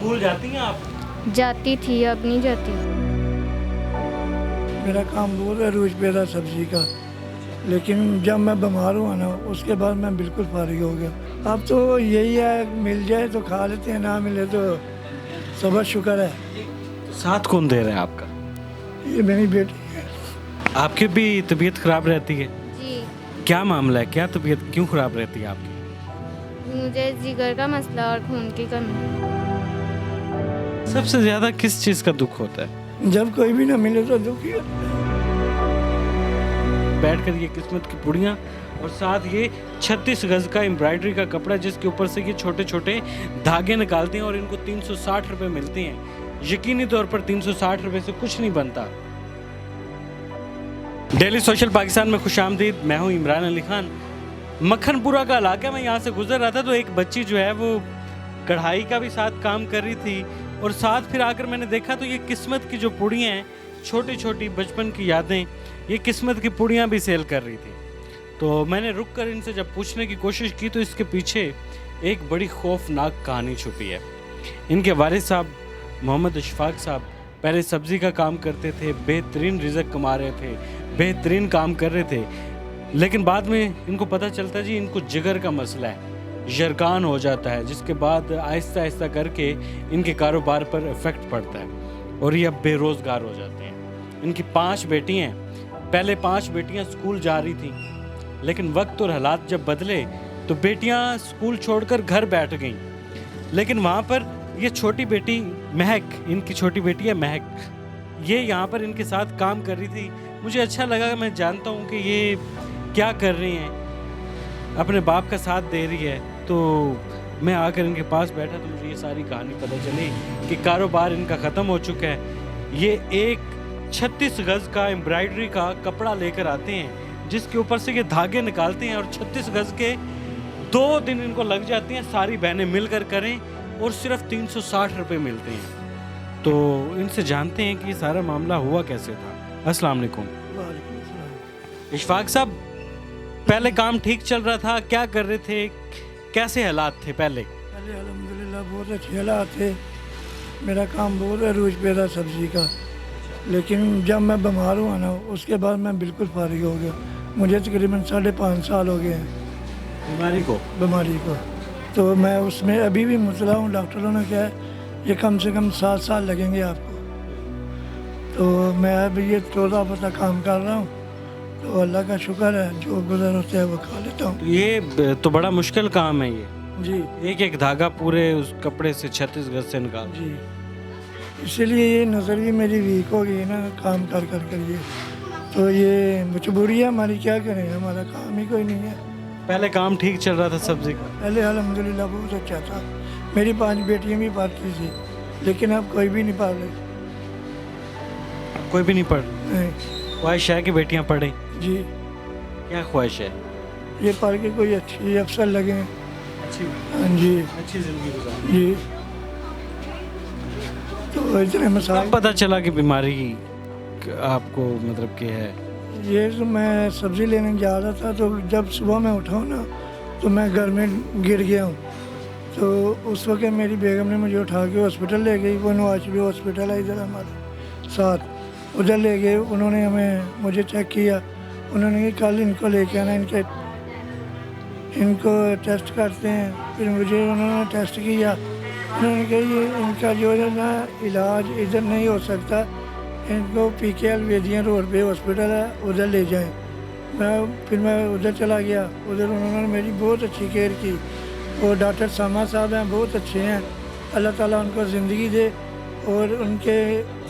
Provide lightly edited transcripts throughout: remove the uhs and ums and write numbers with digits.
School जाती हैं आप? जाती थी, अब नहीं जाती। मेरा काम बहुत है रोज पैदा सब्जी का, लेकिन जब मैं बीमार हुआ ना उसके बाद मैं बिल्कुल फारिग हो गया। अब तो यही है, मिल जाए तो खा लेते हैं, ना मिले तो सबर शुक्र है। तो साथ कौन दे रहा है आपका? ये मेरी बेटी है। आपकी भी तबीयत खराब रहती है? जी, क्या मामला है, क्या तबीयत क्यों खराब रहती है आपकी? मुझे जिगर का मसला और खून की कमी। सबसे ज्यादा किस चीज का दुख होता है? जब कोई भी ना मिले तो दुखी होता है। बैठकर ये किस्मत की पुड़ियाँ और साथ ये 36 गज का एम्ब्रॉयडरी का कपड़ा, जिसके ऊपर से ये छोटे छोटे धागे निकालते हैं और इनको 360 रुपए मिलते हैं। यकीनी तौर पर 360 रुपए से कुछ नहीं बनता। डेली सोशल पाकिस्तान में खुशामदीद। मैं हूँ इमरान अली खान। मक्खनपुरा का इलाका में यहाँ से गुजर रहा था तो एक बच्ची जो है वो कढ़ाई का भी साथ काम कर रही थी और साथ फिर आकर मैंने देखा तो ये किस्मत की जो पुड़ियाँ हैं, छोटी छोटी बचपन की यादें, ये किस्मत की पुड़ियाँ भी सेल कर रही थी। तो मैंने रुक कर इनसे जब पूछने की कोशिश की तो इसके पीछे एक बड़ी खौफनाक कहानी छुपी है। इनके वालिद साहब मोहम्मद इशफाक साहब पहले सब्ज़ी का काम करते थे, बेहतरीन रिज़्क कमा रहे थे, बेहतरीन काम कर रहे थे, लेकिन बाद में इनको पता चलता जी इनको जिगर का मसला है, जरकान हो जाता है, जिसके बाद आहिस्ता आहिस्ता करके इनके कारोबार पर इफ़ेक्ट पड़ता है और ये अब बेरोज़गार हो जाते हैं। इनकी 5 बेटी हैं। पहले 5 बेटियां स्कूल जा रही थी, लेकिन वक्त और हालात जब बदले तो बेटियां स्कूल छोड़कर घर बैठ गईं। लेकिन वहाँ पर ये छोटी बेटी महक, इनकी छोटी बेटी है महक, ये यहाँ पर इनके साथ काम कर रही थी। मुझे अच्छा लगा, मैं जानता हूँ कि ये क्या कर रही हैं, अपने बाप का साथ दे रही है। तो मैं आकर इनके पास बैठा तो मुझे ये सारी कहानी पता चली कि कारोबार इनका ख़त्म हो चुका है। ये एक 36 गज का एम्ब्रॉयडरी का कपड़ा लेकर आते हैं, जिसके ऊपर से ये धागे निकालते हैं और 36 गज के 2 दिन इनको लग जाते हैं, सारी बहनें मिलकर करें और सिर्फ 360 रुपये मिलते हैं। तो इनसे जानते हैं कि ये सारा मामला हुआ कैसे था। अस्सलाम वालेकुम। वालेकुम सलाम। इशफाक साहब, पहले काम ठीक चल रहा था, क्या कर रहे थे, कैसे हालात थे पहले? पहले अल्हम्दुलिल्लाह बहुत अच्छे हालात थे। मेरा काम बहुत है रोज पैदा सब्जी का, लेकिन जब मैं बीमार हुआ ना उसके बाद मैं बिल्कुल फारिग हो गया। मुझे तकरीबन 5.5 साल हो गए हैं बीमारी को। तो मैं उसमें अभी भी मुबतला हूँ। डॉक्टरों ने कहा ये कम से कम 7 साल लगेंगे आपको। तो मैं अब ये टोला पता काम कर रहा हूँ, तो अल्लाह का शुक्र है, जो गुजर होता है वो खा लेता हूँ। ये तो बड़ा मुश्किल काम है ये जी एक एक धागा पूरे उस कपड़े से 36 गज से निकाल। जी, इसीलिए ये नज़र भी मेरी वीक हो गई ना काम कर कर कर ये। तो ये मजबूरी है हमारी, क्या करें, हमारा काम ही कोई नहीं है। पहले काम ठीक चल रहा था सब्जी का? पहले अल्हम्दुलिल्लाह बहुत अच्छा था। मेरी 5 बेटियां भी पढ़ती थी, लेकिन अब कोई भी नहीं पढ़ रही। कोई भी नहीं पढ़? नहीं। ख्वाहिश है कि बेटियां पढ़ें? जी, क्या ख्वाहिश है? ये पढ़ के कोई अच्छी अफसर लगे। अच्छी हाँ जी अच्छी जिंदगी गुजारें। जी। तो इतने कब मसाले पता चला कि बीमारी आपको मतलब कि है? ये तो मैं सब्ज़ी लेने जा रहा था, तो जब सुबह मैं उठा हूँ ना तो मैं घर में गिर गया हूँ। तो उस वक्त मेरी बेगम ने मुझे उठा के हॉस्पिटल ले गई। वो नवाज भी हॉस्पिटल है इधर हमारे साथ, उधर ले गए। उन्होंने मुझे चेक किया। उन्होंने कहा कल इनको लेके आना, इनको टेस्ट करते हैं। फिर मुझे उन्होंने टेस्ट किया। उन्होंने कहा ये इनका जो है ना इलाज इधर नहीं हो सकता, इनको PKL वेदियाँ रोड पे हॉस्पिटल है, उधर ले जाएं। फिर मैं उधर चला गया। उधर उन्होंने मेरी बहुत अच्छी केयर की। और डॉक्टर सामा साहब हैं, बहुत अच्छे हैं। अल्लाह ताला उनको ज़िंदगी दे और उनके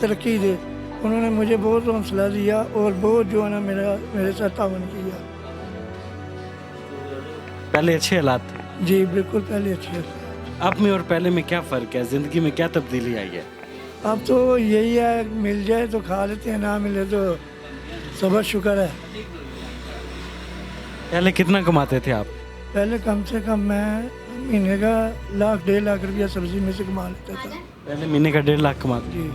तरक्की दे। उन्होंने मुझे बहुत हौसला दिया और बहुत जो है ना मेरे साथ तावन किया। पहले अच्छे हालात थे? जी बिल्कुल, पहले अच्छे। अब में और पहले में क्या फ़र्क है, ज़िंदगी में क्या तब्दीली आई है? अब तो यही है, मिल जाए तो खा लेते हैं, ना मिले तो सबर शुक्र है। पहले कितना कमाते थे आप? पहले कम से कम मैं महीने का 1.5 लाख रुपया सब्जी में से कमा लेता था। पहले महीने का 1.5 लाख कमाते? जी,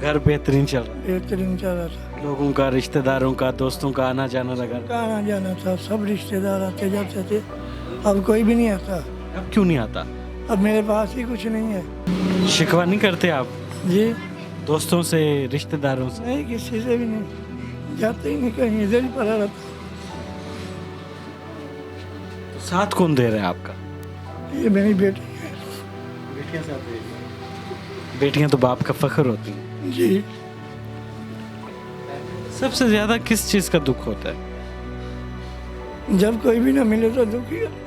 घर बेहतरीन चल रहा? बेहतरीन चल रहा था। लोगों का, रिश्तेदारों का, दोस्तों का आना जाना लगा? कहाँ जाना था, सब रिश्तेदार आते जाते थे। अब कोई भी नहीं आता। अब क्यों नहीं आता? अब मेरे पास ही कुछ नहीं है। शिकवा नहीं करते आप जी दोस्तों से, रिश्तेदारों से? नहीं, किसी से भी नहीं, जाते ही नहीं कहीं, इधर ही पड़ा रहता। तो साथ कौन दे रहा है आपका? ये मेरी बेटी है। बेटियां साथ दे रही हैं। बेटियां तो बाप का फख्र होती हैं। जी सबसे ज्यादा किस चीज का दुख होता है? जब कोई भी ना मिले तो दुखी होता है।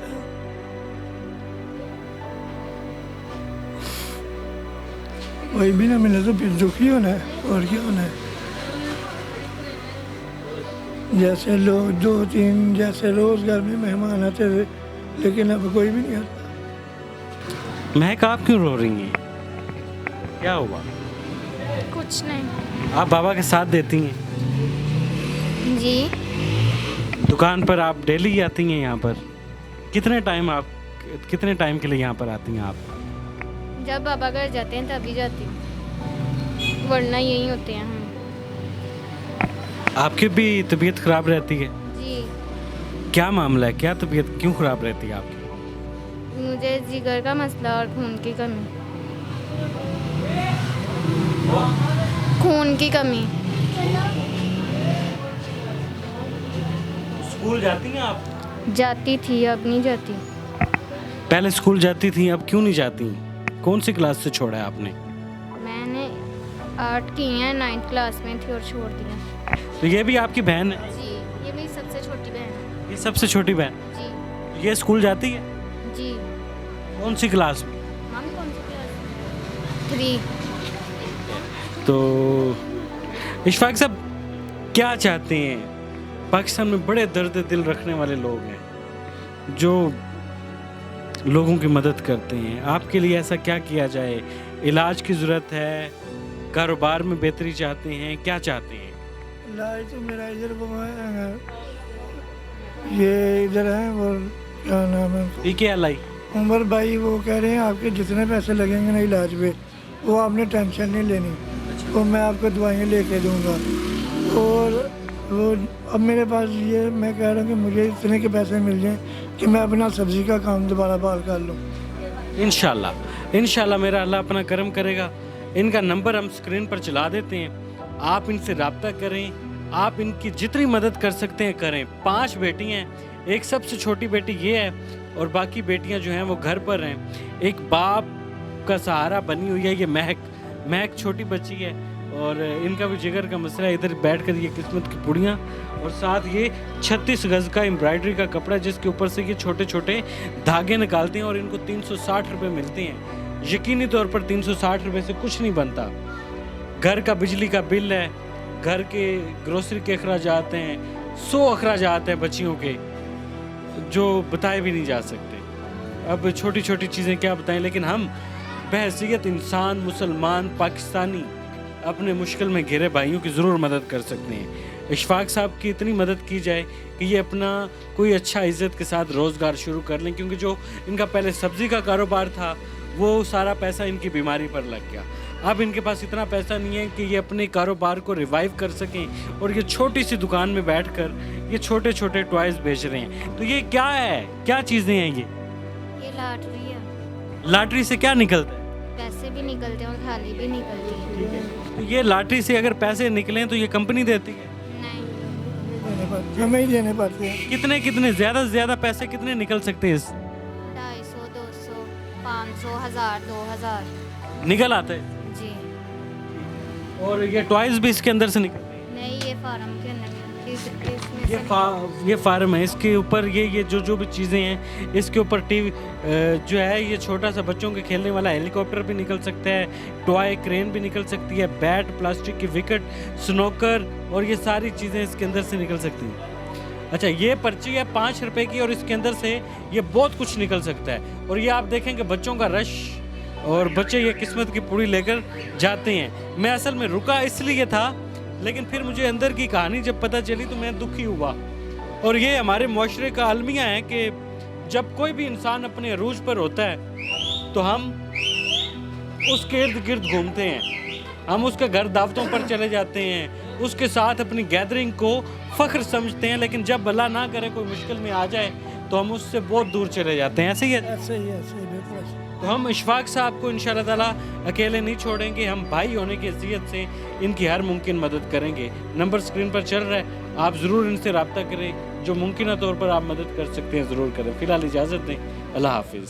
कोई भी ना मिले तो फिर दुखी होना है, और क्या होना है। जैसे लोग 2-3 जैसे रोज घर में मेहमान आते थे, लेकिन अब कोई भी नहीं आता। महक, आप क्यों रो रही हैं? क्या हुआ? कुछ नहीं। आप बाबा के साथ देती हैं? जी दुकान पर आप डेली आती हैं यहाँ पर? कितने टाइम के लिए यहाँ पर आती हैं आप? जब बाबा घर जाते हैं तभी जाती हूँ, वरना यहीं होते हैं हम। आपकी भी तबीयत खराब रहती है? जी क्या मामला है, क्या तबीयत क्यों खराब रहती है आपकी? मुझे जिगर का मसला और खून की कमी। खून की कमी। स्कूल जाती हैं आप? जाती थी, अब नहीं जाती। पहले स्कूल जाती थी, अब क्यों नहीं जाती? कौन सी क्लास से छोड़ा है आपने? मैंने 8 की हैं, 9th क्लास में थी और छोड़ दिया। तो ये भी आपकी बहन है? जी, ये मेरी सबसे छोटी बहन है। ये सबसे छोटी बहन? जी ये स्कूल जाती है? जी। कौन सी क्लास में? मामी कौन सी क्लास? 3। तो इशफाक साहब, क्या चाहते हैं? पाकिस्तान में बड़े दर्द दिल रखने वाले लोग हैं जो लोगों की मदद करते हैं। आपके लिए ऐसा क्या किया जाए? इलाज की ज़रूरत है, कारोबार में बेहतरी चाहते हैं, क्या चाहते हैं? इलाज तो मेरा इधर वो है, ये इधर है, वो क्या नाम है, PKLI? उमर भाई वो कह रहे हैं आपके जितने पैसे लगेंगे ना इलाज पे, वो आपने टेंशन नहीं लेनी, तो मैं आपको दवाइयाँ लेके दूंगा। और वो अब मेरे पास ये मैं कह रहा हूँ कि मुझे इतने के पैसे मिल जाएं कि मैं अपना सब्ज़ी का काम दोबारा बहाल कर लूँ। इंशाल्लाह मेरा अल्लाह अपना करम करेगा। इनका नंबर हम स्क्रीन पर चला देते हैं, आप इनसे रब्ता करें, आप इनकी जितनी मदद कर सकते हैं करें। 5 बेटी हैं, एक सबसे छोटी बेटी ये है और बाकी बेटियां जो हैं वो घर पर हैं। एक बाप का सहारा बनी हुई है ये महक छोटी बच्ची है और इनका भी जिगर का मसला है। इधर बैठकर ये किस्मत की पुड़ियाँ और साथ ये 36 गज़ का एम्ब्रॉयडरी का कपड़ा जिसके ऊपर से ये छोटे छोटे धागे निकालते हैं और इनको 360 रुपये मिलते हैं। यकीनी तौर पर 360 रुपये से कुछ नहीं बनता। घर का बिजली का बिल है, घर के ग्रोसरी के अखराजात हैं, 100 अखराजात हैं बच्चियों के जो बताए भी नहीं जा सकते। अब छोटी छोटी चीज़ें क्या बताएं, लेकिन हम बहैसियत इंसान, मुसलमान, पाकिस्तानी अपने मुश्किल में घिरे भाइयों की ज़रूर मदद कर सकते हैं। इशफाक साहब की इतनी मदद की जाए कि ये अपना कोई अच्छा इज़्ज़त के साथ रोज़गार शुरू कर लें, क्योंकि जो इनका पहले सब्ज़ी का कारोबार था वो सारा पैसा इनकी बीमारी पर लग गया। अब इनके पास इतना पैसा नहीं है कि ये अपने कारोबार को रिवाइव कर सकें और ये छोटी सी दुकान में बैठकर ये छोटे छोटे टॉयज़ बेच रहे हैं। तो ये क्या है, क्या चीज़ें हैं ये लॉटरी है। लॉटरी से क्या निकलता है? पैसे भी निकलते हैं और थाली भी निकलती है। तो ये लॉटरी से अगर पैसे निकलें तो ये कंपनी देती है? नहीं, हमें ही देने पड़ते हैं। कितने ज़्यादा से ज़्यादा पैसे कितने निकल सकते हैं? 250, 200, 500, 1000, 2000 निकल आते हैं। जी। और ये टॉयज़ भी इसके अंदर से निकलते हैं? नहीं, ये फार्म के अंदर इसमें ये फार्म है, इसके ऊपर ये जो भी चीज़ें हैं इसके ऊपर टीवी जो है, ये छोटा सा बच्चों के खेलने वाला हेलीकॉप्टर भी निकल सकता है, टॉय क्रेन भी निकल सकती है, बैट, प्लास्टिक की विकेट, स्नोकर और ये सारी चीज़ें इसके अंदर से निकल सकती हैं। अच्छा, ये पर्ची है 5 रुपए की और इसके अंदर से ये बहुत कुछ निकल सकता है। और ये आप देखेंगे बच्चों का रश और बच्चे ये किस्मत की पूरी लेकर जाते हैं। मैं असल में रुका इसलिए था, लेकिन फिर मुझे अंदर की कहानी जब पता चली तो मैं दुखी हुआ। और ये हमारे मुआशरे का अलमिया है कि जब कोई भी इंसान अपने अरूज पर होता है तो हम उसके इर्द गिर्द घूमते हैं, हम उसके घर दावतों पर चले जाते हैं, उसके साथ अपनी गैदरिंग को फ़ख्र समझते हैं। लेकिन जब अल्लाह ना करे कोई मुश्किल में आ जाए तो हम उससे बहुत दूर चले जाते हैं। ऐसे ही है? ऐसे ही बिल्कुल। तो हम इशफाक साहब को इंशाल्लाह ताला अकेले नहीं छोड़ेंगे, हम भाई होने की हैसियत से इनकी हर मुमकिन मदद करेंगे। नंबर स्क्रीन पर चल रहा है, आप ज़रूर इनसे रब्ता करें, जो मुमकिन तौर पर आप मदद कर सकते हैं ज़रूर करें। फ़िलहाल इजाज़त दें, अल्लाह हाफिज़।